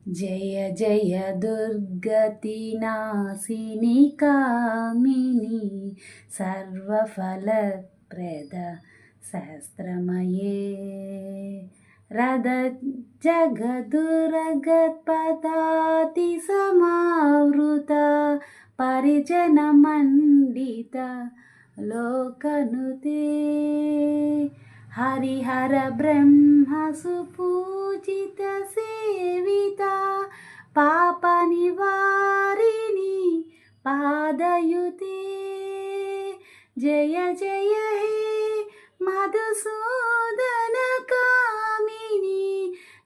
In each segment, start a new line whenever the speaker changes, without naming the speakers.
జయ జయ దుర్గతి నాశిని కామిని సర్వఫలప్రద సహస్రమయే రద జగదురగత్పదాతి సమావృత పరిజన మండిత లోకనుతే హరిహర బ్రహ్మ సుపూజిత సేవిత పాప నివారిణి పాదయుతే జయ జయ హే మధుసూదన కామిని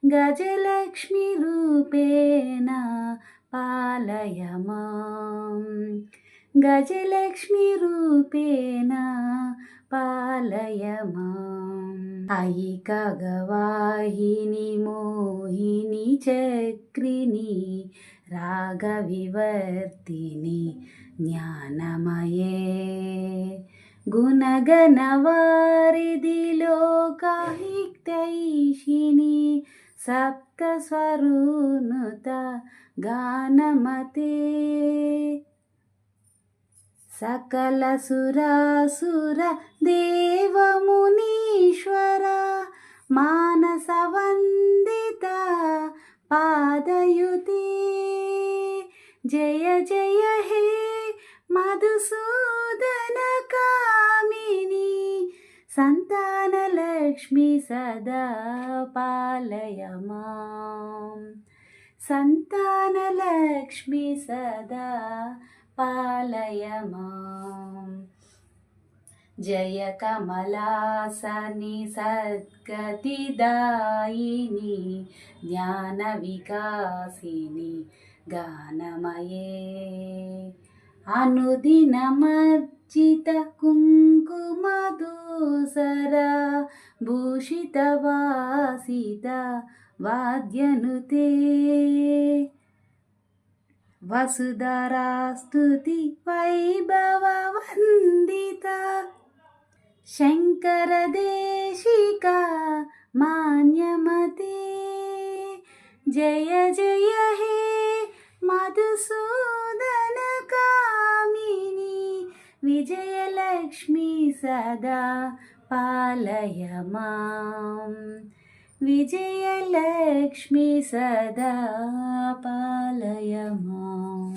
గజలక్ష్మి రూపేణ పాలయ మాం గజలక్ష్మి రూపేణ పాలయ మాం అయి ఖగవాహిని మోహిని చక్రిని రాగవివర్తిని జ్ఞానమయే గుణగణవారిధి లోకహితైషిణి సప్తస్వరూనుత గానమతే సకల సురాసుర దేవమునీశ్వర మానస వందిత పాదయుతే జయ జయ హే మధుసూదన కామిని సంతాన లక్ష్మి సదా పాలయ మాం సంతాన లక్ష్మి సదా పాలయ మాం జయ కమలాసని సద్గతిదాయిని జ్ఞాన వికాసిని గానమయే అనుదినమర్జిత కుంకుమదూసర భూషిత వాసిత వాద్యనుతే వసుధరాస్తుతి వైభవ వందిత శంకర దేశిక మాన్యమతే జయ జయ హే మధుసూదన కామిని విజయలక్ష్మి సదా పాలయ మాం విజయలక్ష్మి సదా పాలయ మాం.